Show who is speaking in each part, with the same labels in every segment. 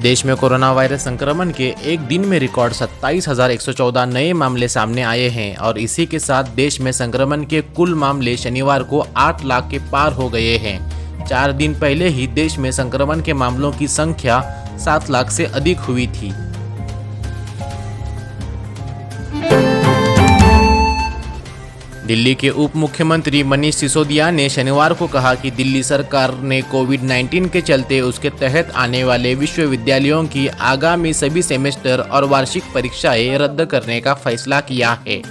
Speaker 1: देश में corona virus संक्रमण के एक दिन में रिकॉर्ड 27,114 नए मामले सामने आए हैं और इसी के साथ देश में संक्रमण के कुल मामले शनिवार को 8 लाख के पार हो गए हैं। 4 दिन पहले ही देश में संक्रमण के मामलों की संख्या 7 लाख से अधिक हुई थी। दिल्ली के उप मुख्यमंत्री मनीष सिसोदिया ने शनिवार को कहा कि दिल्ली सरकार ने कोविड-19 के चलते उसके तहत आने वाले विश्वविद्यालयों की आगामी सभी सेमेस्टर और वार्षिक परीक्षाएं रद्द करने का फैसला किया है।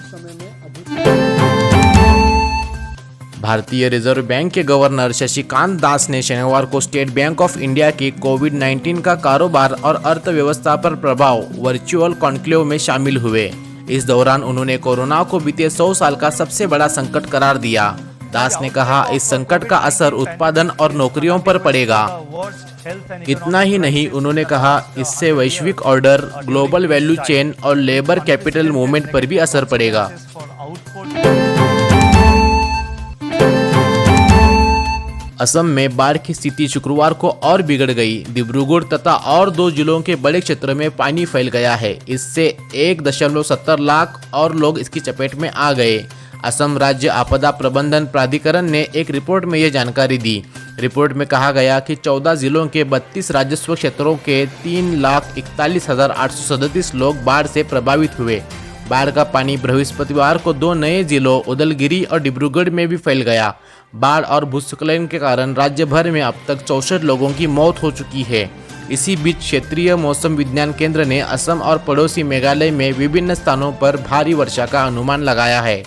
Speaker 1: भारतीय रिजर्व बैंक के गवर्नर शक्तिकांत दास ने शनिवार को स्टेट बैंक ऑफ इंडिया के कोविड-19 का कारोबार और अर्थव्यवस्था पर प्रभाव वर्चुअल कॉन्क्लेव में शामिल हुए। इस दौरान उन्होंने कोरोना को बीते 100 साल का सबसे बड़ा संकट करार दिया। दास ने कहा, इस संकट का असर उत्पादन और नौकरियों पर पड़ेगा। इतना ही नहीं, उन्होंने कहा इससे वैश्विक ऑर्डर, ग्लोबल वैल्यू चेन और लेबर कैपिटल मूवमेंट पर भी असर पड़ेगा। असम में बाढ़ की स्थिति शुक्रवार को और बिगड़ गई। डिब्रूगढ़ तथा और 2 जिलों के बड़े क्षेत्र में पानी फैल गया है। इससे 1.70 लाख और लोग इसकी चपेट में आ गए। असम राज्य आपदा प्रबंधन प्राधिकरण ने एक रिपोर्ट में यह जानकारी दी। रिपोर्ट में कहा गया कि 14 जिलों के 32 राजस्व क्षेत्रों के 3,41,837 लोग बाढ़ से प्रभावित हुए। बाढ़ का पानी बृहस्पतिवार को 2 नए जिलों उदलगिरी और डिब्रूगढ़ में भी फैल गया। बाढ़ और भूस्खलन के कारण राज्य भर में अब तक 64 लोगों की मौत हो चुकी है। इसी बीच क्षेत्रीय मौसम विज्ञान केंद्र ने असम और पड़ोसी मेघालय में विभिन्न स्थानों पर भारी वर्षा का अनुमान लगाया है।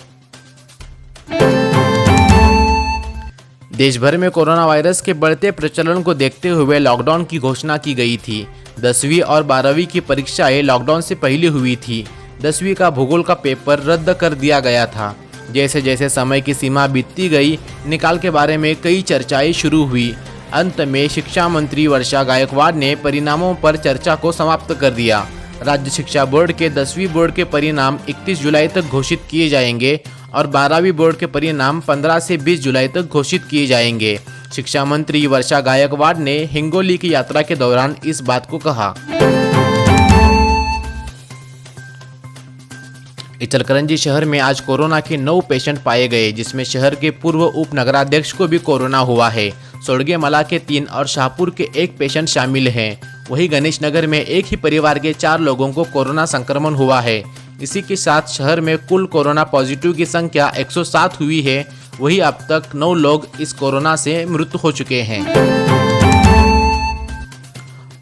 Speaker 1: देश भर में कोरोना वायरस के बढ़ते प्रचलन को देखते हुए लॉकडाउन की घोषणा की गई थी। 10वीं और 12वीं की परीक्षाएं लॉकडाउन से पहले हुई थी। 10वीं का भूगोल का पेपर रद्द कर दिया गया था। जैसे जैसे समय की सीमा बीतती गई, निकाल के बारे में कई चर्चाएं शुरू हुई। अंत में शिक्षा मंत्री वर्षा गायकवाड़ ने परिणामों पर चर्चा को समाप्त कर दिया। राज्य शिक्षा बोर्ड के 10वीं बोर्ड के परिणाम 31 जुलाई तक घोषित किए जाएंगे और 12वीं बोर्ड के परिणाम 15 से 20 जुलाई तक घोषित किए जाएंगे। शिक्षा मंत्री वर्षा गायकवाड़ ने हिंगोली की यात्रा के दौरान इस बात को कहा। इचलकरंजी शहर में आज कोरोना के 9 पेशेंट पाए गए, जिसमें शहर के पूर्व उप नगराध्यक्ष को भी कोरोना हुआ है। सोड़गे मला के 3 और शाहपुर के 1 पेशेंट शामिल हैं। वहीं गणेश नगर में एक ही परिवार के 4 लोगों को कोरोना संक्रमण हुआ है। इसी के साथ शहर में कुल कोरोना पॉजिटिव की संख्या 107 हुई है। वहीं अब तक 9 लोग इस कोरोना से मृत हो चुके हैं।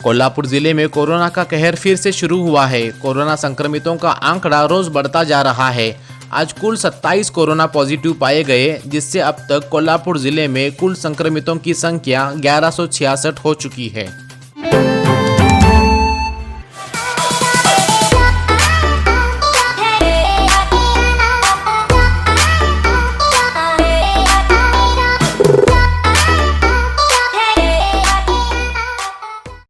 Speaker 1: कोल्हापुर जिले में कोरोना का कहर फिर से शुरू हुआ है। कोरोना संक्रमितों का आंकड़ा रोज बढ़ता जा रहा है। आज कुल 27 कोरोना पॉजिटिव पाए गए, जिससे अब तक कोल्हापुर जिले में कुल संक्रमितों की संख्या 1166 हो चुकी है।